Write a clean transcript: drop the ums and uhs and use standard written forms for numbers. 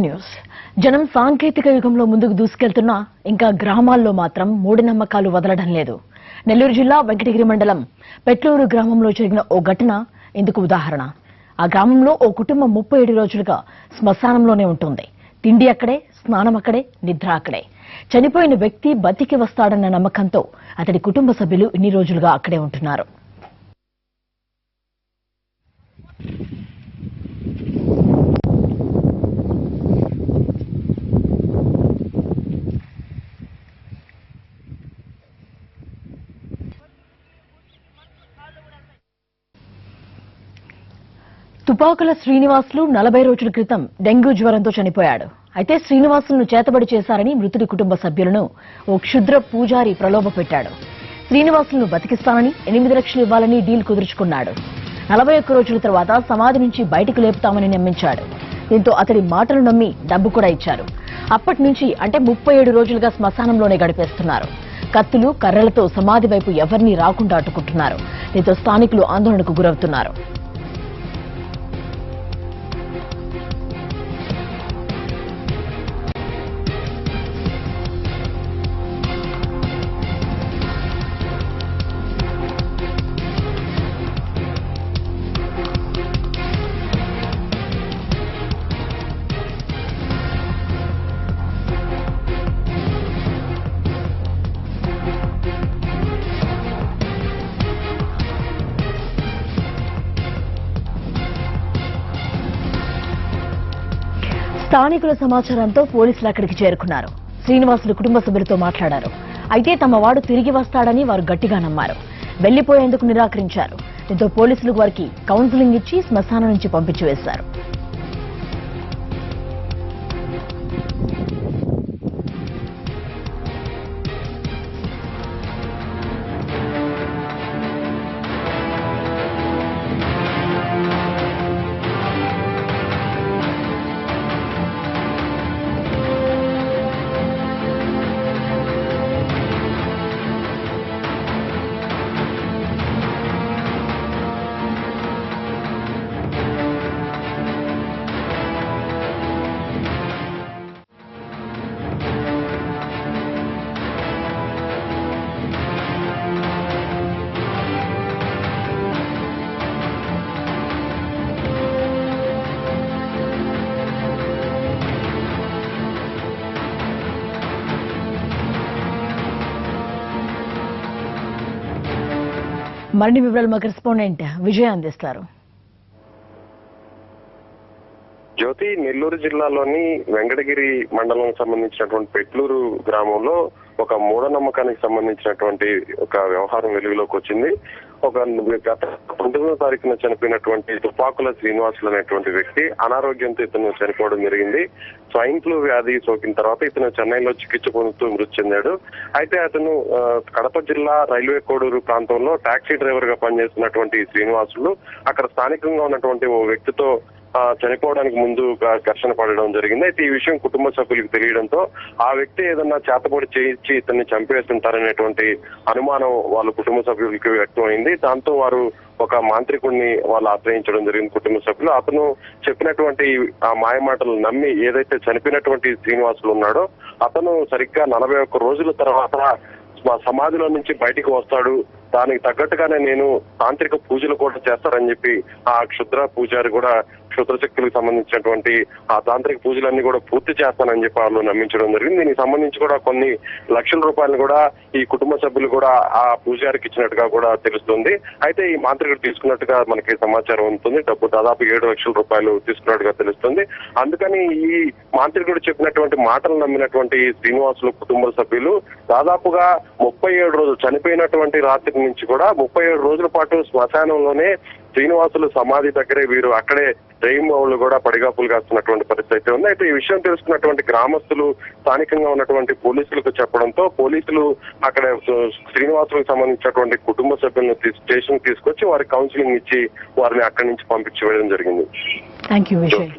News జనం సాంకేతిక యుగంలో ముందుకు దూసుకెళ్తున్నా ఇంకా గ్రామాల్లో మాత్రం మూఢనమ్మకాలు వదలడం లేదు. నెల్లూరు జిల్లా వెంకటగిరి మండలం పెట్లూరు గ్రామంలో జరిగిన ఓ ఘటన ఇందుకు ఉదాహరణ. ఆ గ్రామంలో ఓ కుటుంబం 37 రోజులుగా శ్మశానంలోనే ఉంటుంది. తిండి అక్కడే, స్నానం అక్కడే, నిద్ర అక్కడే. చనిపోయిన వ్యక్తి బతికి వస్తాడన్న నమ్మకంతో అతడి కుటుంబ సభ్యులు ఇన్ని రోజులుగా అక్కడే ఉంటున్నారు. తుపాకుల శ్రీనివాసులు 40 రోజుల క్రితం డెంగ్యూ జ్వరంతో చనిపోయాడు. అయితే శ్రీనివాసులను చేతబడి చేశారని మృతుడి కుటుంబ సభ్యులను ఓ క్షుద్ర పూజారి ప్రలోభపెట్టాడు. శ్రీనివాసులను బతికిస్తానని 8 లక్షలు ఇవ్వాలని డీల్ కుదుర్చుకున్నాడు. 41 రోజుల తర్వాత సమాధి నుంచి బయటకు లేపుతామని నమ్మించాడు. దీంతో అతడి మాటలు నమ్మి డబ్బు కూడా ఇచ్చారు. అప్పటి నుంచి అంటే 37 రోజులుగా శ్మశానంలోనే గడిపేస్తున్నారు. కత్తులు, కర్రలతో సమాధి వైపు ఎవరినీ రాకుండా అడ్డుకుంటున్నారు. దీంతో స్థానికులు ఆందోళనకు గురవుతున్నారు. స్థానికుల సమాచారంతో పోలీసులు అక్కడికి చేరుకున్నారు. శ్రీనివాసులు కుటుంబ సభ్యులతో మాట్లాడారు. అయితే తమ వాడు తిరిగి వస్తాడని వారు గట్టిగా నమ్మారు. వెళ్లిపోయేందుకు నిరాకరించారు. దీంతో పోలీసులు వారికి కౌన్సిలింగ్ ఇచ్చి శ్మశానం నుంచి పంపించి వేశారు. మరిన్ని వివరాలు మా కరెస్పాండెంట్ విజయ్ అందిస్తారు. జ్యోతి, నెల్లూరు జిల్లాలోని వెంకటగిరి మండలానికి సంబంధించినటువంటి పెట్లూరు గ్రామంలో ఒక మూఢనమ్మకానికి సంబంధించినటువంటి ఒక వ్యవహారం వెలుగులోకి వచ్చింది. గత 19వ తారీఖున చనిపోయినటువంటి తుపాకుల శ్రీనివాసులు అనేటువంటి వ్యక్తి అనారోగ్యంతో ఇతను చనిపోవడం జరిగింది. స్వైన్ ఫ్లూ వ్యాధి సోకిన తర్వాత ఇతను చెన్నైలో చికిత్స పొందుతూ మృతి చెందాడు. అయితే అతను కడప జిల్లా రైల్వే కోడూరు ప్రాంతంలో టాక్సీ డ్రైవర్ గా పనిచేస్తున్నటువంటి శ్రీనివాసులు అక్కడ స్థానికంగా ఉన్నటువంటి ఓ వ్యక్తితో చనిపోవడానికి ముందు ఘర్షణ పడడం జరిగింది. అయితే ఈ విషయం కుటుంబ సభ్యులకు తెలియడంతో ఆ వ్యక్తి ఏదన్నా చేతబడి చేయించి ఇతన్ని చంపేస్తుంటారనేటువంటి అనుమానం వాళ్ళ కుటుంబ సభ్యులకి వ్యక్తమైంది. దాంతో వారు ఒక మాంత్రికుడిని వాళ్ళు ఆశ్రయించడం జరిగింది కుటుంబ సభ్యులు. అతను చెప్పినటువంటి ఆ మాయమాటలు నమ్మి ఏదైతే చనిపోయినటువంటి శ్రీనివాసులు ఉన్నాడో అతను సరిగ్గా 41 రోజుల తర్వాత సమాధిలో నుంచి బయటికి వస్తాడు, దానికి తగ్గట్టుగానే నేను తాంత్రిక పూజలు కూడా చేస్తారని చెప్పి ఆ క్షుద్ర పూజారి కూడా క్షుద్ర శక్తులకు సంబంధించినటువంటి ఆ తాంత్రిక పూజలన్నీ కూడా పూర్తి చేస్తానని చెప్పి వాళ్ళు నమ్మించడం జరిగింది. దీనికి సంబంధించి కూడా కొన్ని లక్షల రూపాయలు కూడా ఈ కుటుంబ సభ్యులు కూడా ఆ పూజారికి ఇచ్చినట్టుగా కూడా తెలుస్తుంది. అయితే ఈ మాంత్రికుడు తీసుకున్నట్టుగా మనకి సమాచారం ఉంటుంది. డబ్బు దాదాపు 7 లక్షల రూపాయలు తీసుకున్నట్టుగా తెలుస్తుంది. అందుకని ఈ మాంత్రికుడు చెప్పినటువంటి మాటలు నమ్మినటువంటి శ్రీనివాసులు కుటుంబ సభ్యులు దాదాపుగా 37 రోజులు చనిపోయినటువంటి రాత్రి నుంచి కూడా 37 రోజుల పాటు శ్మశానంలోనే శ్రీనివాసులు సమాధి దగ్గరే వీరు అక్కడే డ్రైమౌలు కూడా పడిగాపులు కాస్తున్నటువంటి పరిస్థితి అయితే ఉంది. అయితే ఈ విషయం తెలుసుకున్నటువంటి గ్రామస్తులు స్థానికంగా ఉన్నటువంటి పోలీసులకు చెప్పడంతో పోలీసులు అక్కడ శ్రీనివాసులకు సంబంధించినటువంటి కుటుంబ సభ్యులను స్టేషన్ తీసుకొచ్చి వారికి కౌన్సిలింగ్ ఇచ్చి వారిని అక్కడి నుంచి పంపించి వేయడం జరిగింది. థాంక్యూ విజయ్.